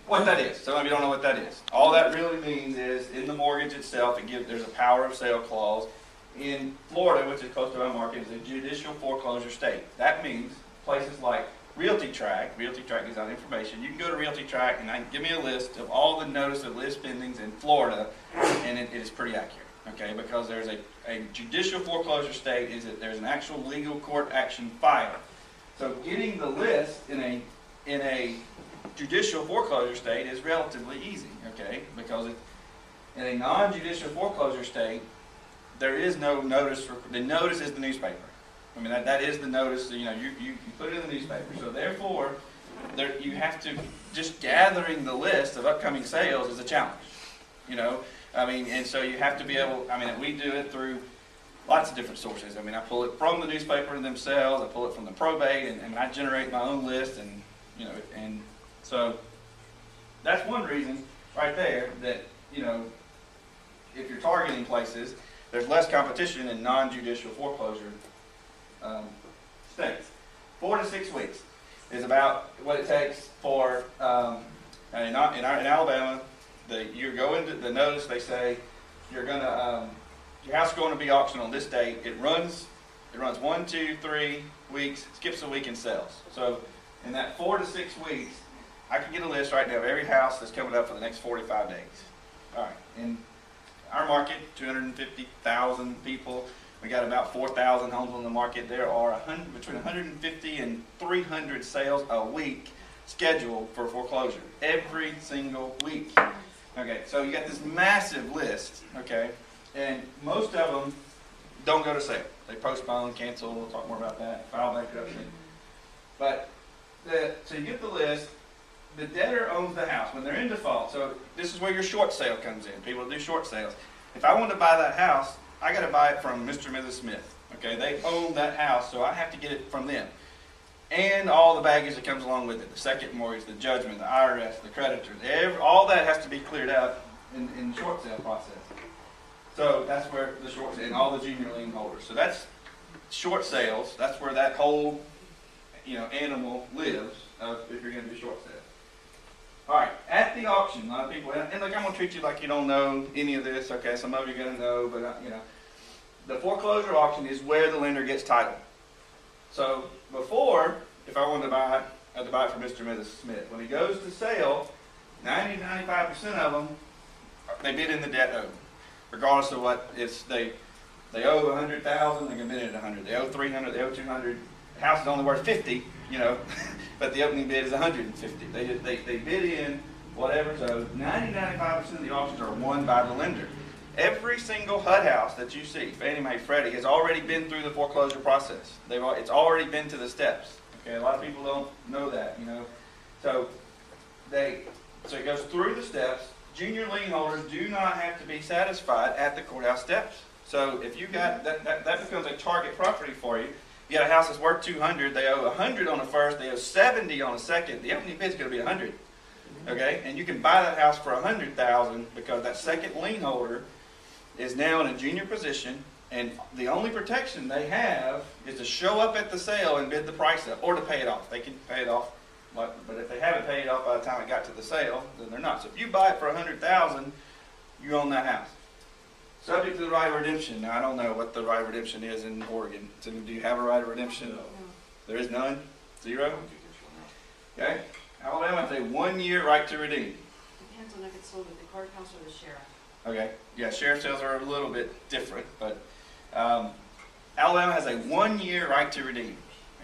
what that is. Some of you don't know what that is. All that really means is in the mortgage itself, there's a power of sale clause. In Florida, which is close to our market, is a judicial foreclosure state. That means places like Realty Track gives out information. You can go to Realty Track and give me a list of all the notice of list pendings in Florida, and it is pretty accurate, okay? Because there's a judicial foreclosure state is that there's an actual legal court action filed. So getting the list in a judicial foreclosure state is relatively easy, okay? Because in a non-judicial foreclosure state, there is no notice. The notice is the newspaper. I mean, that is the notice. You know, you put it in the newspaper. So therefore, you have to, just gathering the list of upcoming sales is a challenge. You know, I mean, and so you have to be able. I mean, we do it through lots of different sources. I mean, I pull it from the newspaper themselves. I pull it from the probate, and I generate my own list. And you know, and so that's one reason right there that, you know, if you're targeting places, there's less competition in non-judicial foreclosure states. 4 to 6 weeks is about what it takes for, in Alabama, you go into the notice, they say you're gonna, your house is going to be auctioned on this date. It runs 1, 2, 3 weeks, skips a week and sells. So in that 4 to 6 weeks, I can get a list right now of every house that's coming up for the next 45 days. All right, in our market, 250,000 people. We got about 4,000 homes on the market. There are between 150 and 300 sales a week scheduled for foreclosure every single week. Okay, so you got this massive list, okay, and most of them don't go to sale. They postpone, cancel, we'll talk more about that, file bankruptcy. But so you get the list, the debtor owns the house. When they're in default, so this is where your short sale comes in. People do short sales. If I want to buy that house, I got to buy it from Mr. and Mrs. Smith. Okay, they own that house, so I have to get it from them. And all the baggage that comes along with it, the second mortgage, the judgment, the IRS, the creditors, all that has to be cleared out in the short sale process. So that's where the short sale, and all the junior lien holders. So that's short sales. That's where that whole, you know, animal lives if you're going to do short sales. All right, at the auction, a lot of people, and look, I'm going to treat you like you don't know any of this, okay? Some of you are going to know, but, you know, the foreclosure auction is where the lender gets title. So before, if I wanted to buy, I had to buy it from Mr. and Mrs. Smith. When he goes to sale, 90 to 95% of them, they bid in the debt owed. Regardless of what, they owe $100,000, they're going to bid in at $100. They owe $300, they owe $200. The house is only worth $50, you know, but the opening bid is $150. They bid in whatever, so 90-95% of the auctions are won by the lender. Every single HUD house that you see, Fannie Mae, Freddie, has already been through the foreclosure process. It's already been to the steps. Okay, a lot of people don't know that, you know. So it goes through the steps. Junior lien holders do not have to be satisfied at the courthouse steps. So if you got that becomes a target property for you. You got a house that's worth 200. They owe 100 on the first. They owe 70 on the second. The opening bid is going to be 100. Okay, and you can buy that house for 100,000 because that second lien holder is now in a junior position, and the only protection they have is to show up at the sale and bid the price up, or to pay it off. They can pay it off, but if they haven't paid it off by the time it got to the sale, then they're not. So if you buy it for 100,000, you own that house. Subject to the right of redemption. Now, I don't know what the right of redemption is in Oregon. So do you have a right of redemption? No. There is none? Zero? Okay. Alabama has a 1-year right to redeem. Depends on if it's sold at the courthouse or the sheriff. Okay. Yeah, sheriff sales are a little bit different, but Alabama has a 1-year right to redeem.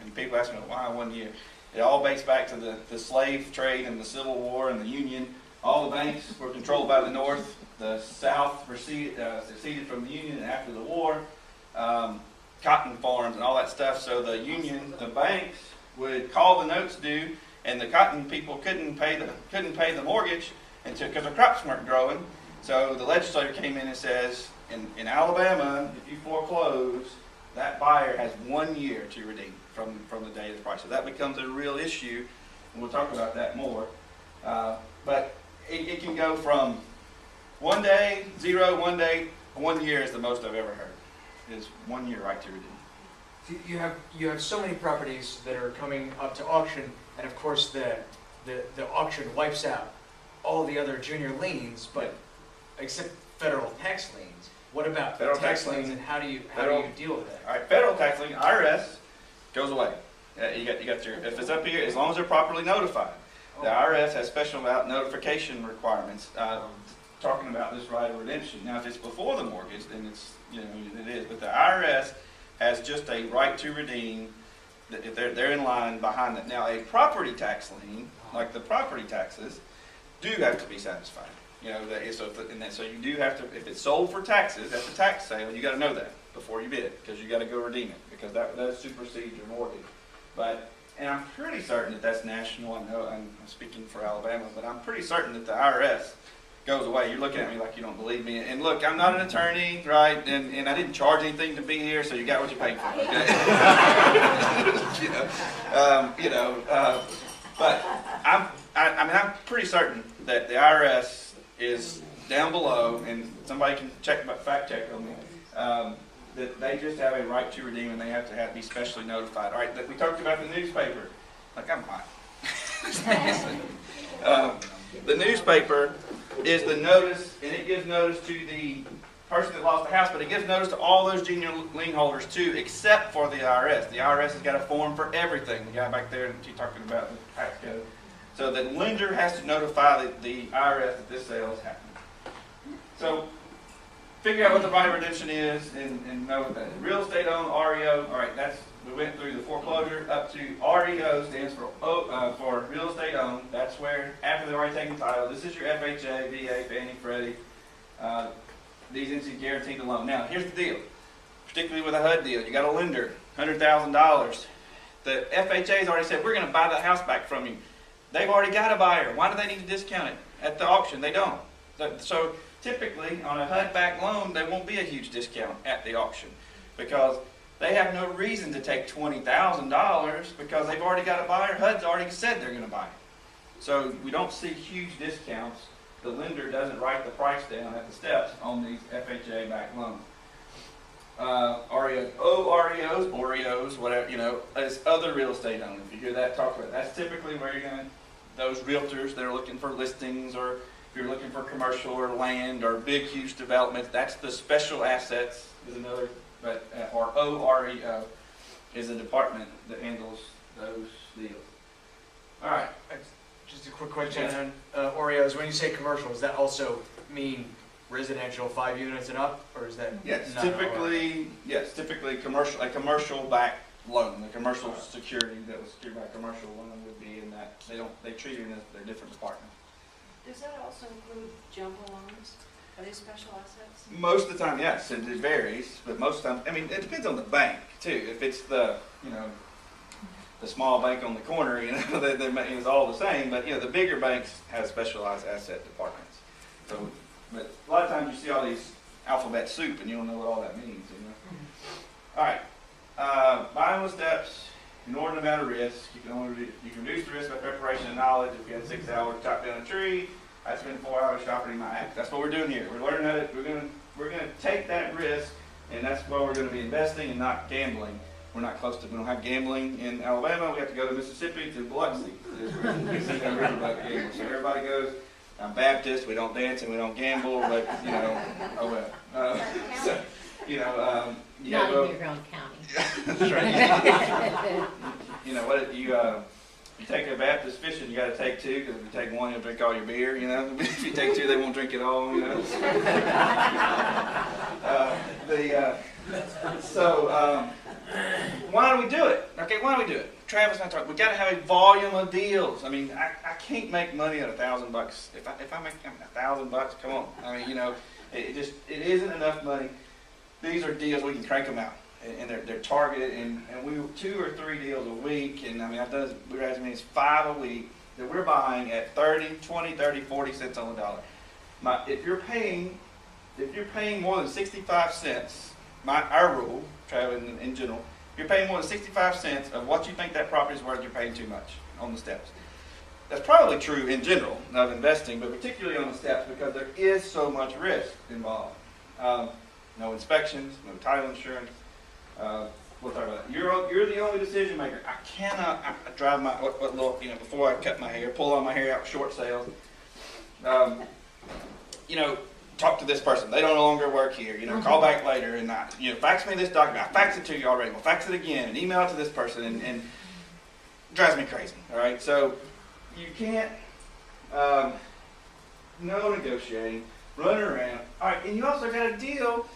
And people ask me, why 1 year? It all dates back to the slave trade and the Civil War and the Union. All the banks were controlled by the North. The South seceded from the Union after the war. Cotton farms and all that stuff. So the Union, the banks would call the notes due, and the cotton people couldn't pay the mortgage because the crops weren't growing. So the legislature came in and says, in Alabama, if you foreclose, that buyer has 1 year to redeem from the day of the price. So that becomes a real issue, and we'll talk about that more. But it can go from 1 day, 0, 1 day, 1 year is the most I've ever heard. Is 1 year right to redeem. You have so many properties that are coming up to auction, and of course the auction wipes out all the other junior liens, but except federal tax liens. What about Federal tax tax liens, lien, and how do you federal- deal with that? All right, federal tax lien, IRS, goes away. You got your, if it's up here, as long as they're properly notified. The IRS has special notification requirements, talking about this right of redemption. Now, if it's before the mortgage, then it's, it is. But the IRS has just a right to redeem, if they're in line behind that. Now, a property tax lien, like the property taxes, do have to be satisfied. So you do have to, if it's sold for taxes at the tax sale, you got to know that before you bid, because you got to go redeem it, because that supersedes your mortgage. And I'm pretty certain that that's national. I know I'm speaking for Alabama, but I'm pretty certain that the IRS goes away. You're looking at me like you don't believe me. And look, I'm not an attorney, right? And I didn't charge anything to be here, so you got what you paid for. Okay? But I'm pretty certain that the IRS is down below, and somebody can fact check on me. That they just have a right to redeem, and they have to be specially notified. All right, that we talked about the newspaper. Like, I'm hot. The newspaper is the notice, and it gives notice to the person that lost the house, but it gives notice to all those junior lien holders too, except for the IRS. The IRS has got a form for everything. The guy back there that you're talking about, the tax code. So the lender has to notify the IRS that this sale is happening. So figure out what the right of redemption is and know what that is. Real estate owned, REO. All right, we went through the foreclosure up to REO, stands for real estate owned. That's where, after they've already taken title, this is your FHA, VA, Fannie, Freddie. These entities guaranteed the loan. Now, here's the deal. Particularly with a HUD deal, you got a lender, $100,000. The FHA's already said, we're going to buy the house back from you. They've already got a buyer. Why do they need to discount it at the auction? They don't. So typically, on a HUD-backed loan, there won't be a huge discount at the auction because they have no reason to take $20,000 because they've already got a buyer. HUD's already said they're going to buy it. So we don't see huge discounts. The lender doesn't write the price down at the steps on these FHA-backed loans. REOs, OREOs, OREOs, whatever, as other real estate owners. If you hear that talked about, that's typically where you're going to, those realtors that are looking for listings, or if you're looking for commercial or land or big, huge developments, that's the special assets is another, or OREO is a department that handles those deals. All right. Just a quick question on Oreos. When you say commercial, does that also mean residential 5 units and up, or is that Yes, not typically commercial, a commercial backed loan, the commercial security that was secured by a commercial loan would be in that. They treat it as their different departments. Does that also include jumbo loans? Are they special assets? Most of the time, yes, it varies, but most of the time, it depends on the bank too. If it's the small bank on the corner, it's all the same. But the bigger banks have specialized asset departments. So, but a lot of times you see all these alphabet soup, and you don't know what all that means. All right, buying with steps. Ignore the amount of risk. You can reduce the risk by preparation and knowledge. If you had 6 hours to chop down a tree, I spend 4 hours sharpening my axe. That's what we're doing here. We're learning how to. We're gonna take that risk, and that's why we're going to be investing and not gambling. We're not close to. We don't have gambling in Alabama. We have to go to Mississippi to Biloxi. So everybody goes. I'm Baptist. We don't dance and we don't gamble, but oh well. You Not in your own county. That's right. What you take a Baptist fishing, you got to take 2, because if you take 1, you'll drink all your beer. If you take 2, they won't drink it all. Why do we do it? Okay, why do we do it? Travis and I talked. We got to have a volume of deals. I can't make money at $1,000. If I make $1,000, come on. It isn't enough money. These are deals we can crank them out, and they're targeted, and we 2 or 3 deals a week, and I've done we're as many as 5 a week that we're buying at 20, 30, 40 cents on the dollar. If you're paying more than 65 cents, our rule, traveling in general, if you're paying more than 65 cents of what you think that property is worth, you're paying too much on the steps. That's probably true in general of investing, but particularly on the steps because there is so much risk involved. No inspections, no title insurance. We'll talk about that. You're the only decision maker. I cannot drive before I cut my hair, pull all my hair out, short sales. you know, talk to this person. They don't no longer work here. You know, call back later and fax me this document. I faxed it to you already. We'll fax it again and email it to this person and drives me crazy. All right, so you can't no negotiating, running around. All right, and you also got to deal.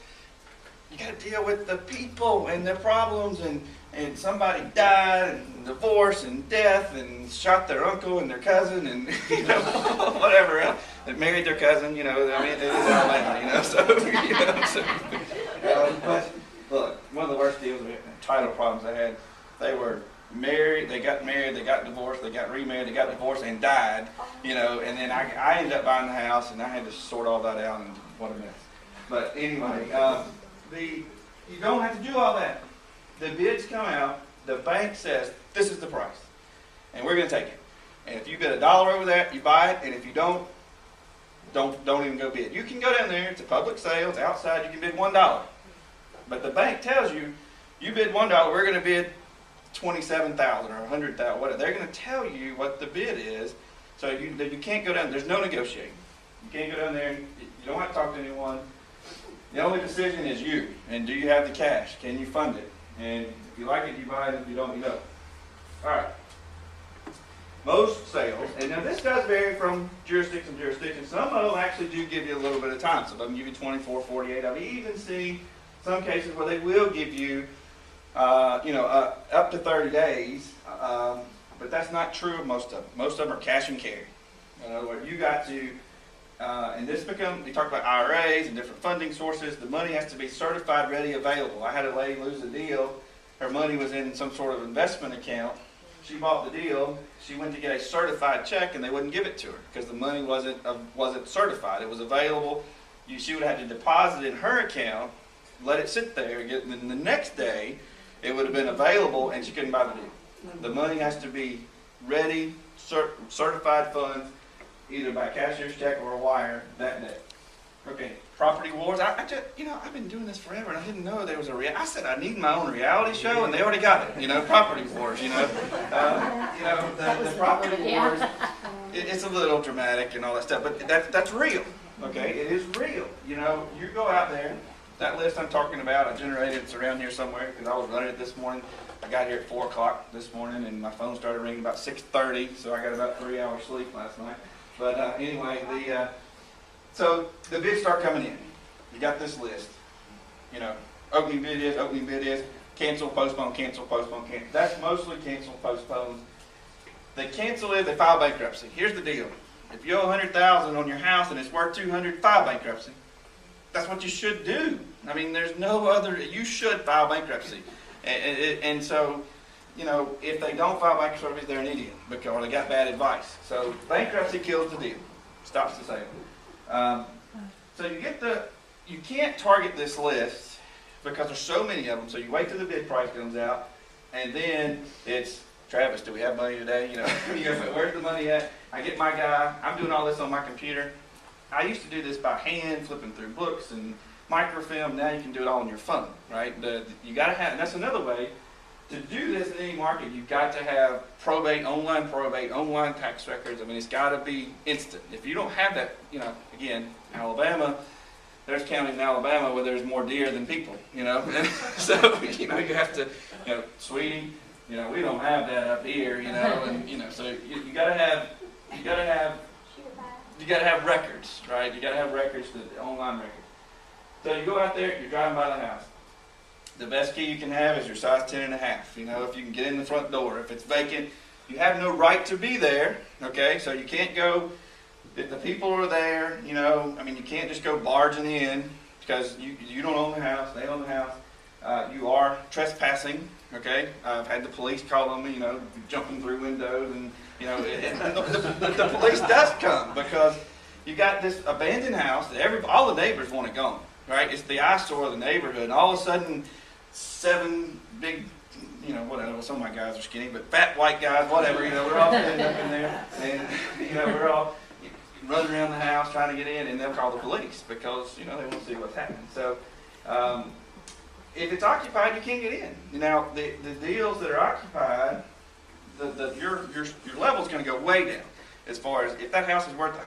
You got to deal with the people and their problems, and somebody died, and divorce, and death, and shot their uncle and their cousin, and you know whatever else. They married their cousin, you know. I mean, it is Alabama, you know. So, you know, but look, one of the worst deals, title problems I had. They were married, they got divorced, they got remarried, they got divorced, and died, you know. And then I ended up buying the house, and I had to sort all that out, and what a mess. But anyway. You don't have to do all that. The bids come out, the bank says, this is the price, and we're going to take it. And if you bid $1 over that, you buy it, and if you don't even go bid. You can go down there, it's a public sale, it's outside, you can bid $1. But the bank tells you, you bid $1, we're going to bid $27,000 or $100,000, whatever. They're going to tell you what the bid is, so you can't go down, there's no negotiating. You can't go down there, and you don't have to talk to anyone. The only decision is you, and do you have the cash? Can you fund it? And if you like it, you buy it. If you don't, you don't. All right. Most sales, and now this does vary from jurisdiction to jurisdiction. Some of them actually do give you a little bit of time. Some of them give you 24, 48. I've even seen some cases where they will give you, up to 30 days. But that's not true of most of them. Most of them are cash and carry. In other words, you got to. And this we talk about IRAs and different funding sources. The money has to be certified, ready, available. I had a lady lose a deal. Her money was in some sort of investment account. She bought the deal. She went to get a certified check, and they wouldn't give it to her because the money wasn't certified. It was available. She would have had to deposit it in her account, let it sit there, and then the next day it would have been available, and she couldn't buy the deal. The money has to be ready, certified funds, either by cashier's check or a wire that day. Okay, property wars. I just, I've been doing this forever, and I didn't know there was I said I need my own reality show, and they already got it. Property wars. The property wars. It's a little dramatic and all that stuff, but that's real. Okay, it is real. You go out there. That list I'm talking about, I generated. It's around here somewhere because I was running it this morning. I got here at 4 o'clock this morning, and my phone started ringing about 6:30, so I got about 3 hours sleep last night. But anyway, so the bids start coming in. You got this list. Opening bid is, cancel, postpone, cancel, postpone, cancel. That's mostly cancel, postpone. They cancel it, they file bankruptcy. Here's the deal. If you owe $100,000 on your house and it's worth $200,000, file bankruptcy. That's what you should do. I mean, there's no other, you should file bankruptcy. And so, if they don't file bankruptcy, they're an idiot because they got bad advice. So bankruptcy kills the deal, stops the sale. So you can't target this list because there's so many of them. So you wait till the bid price comes out, and then it's, Travis, do we have money today? Where's the money at? I get my guy. I'm doing all this on my computer. I used to do this by hand, flipping through books and microfilm. Now you can do it all on your phone, right? You got to have, and that's another way. To do this in any market, you've got to have online tax records. I mean, it's got to be instant. If you don't have that, again, Alabama, there's counties in Alabama where there's more deer than people, And so, you have to, sweetie, we don't have that up here, and, so you got to have records, right? You got to have records, the online records. So you go out there, you're driving by the house. The best key you can have is your size 10 and a half. If you can get in the front door. If it's vacant, you have no right to be there. Okay, so you can't go. If the people are there, you can't just go barging in because you don't own the house. They own the house. You are trespassing. Okay, I've had the police call on me. Jumping through windows, and the police does come because you got this abandoned house that all the neighbors want it gone. Right, it's the eyesore of the neighborhood, and all of a sudden. 7 big, whatever, some of my guys are skinny, but fat white guys, whatever, we're all sitting up in there, and, we're all running around the house trying to get in, and they'll call the police because, they want to see what's happening. So, if it's occupied, you can't get in. Now, the deals that are occupied, your level's going to go way down as far as if that house is worth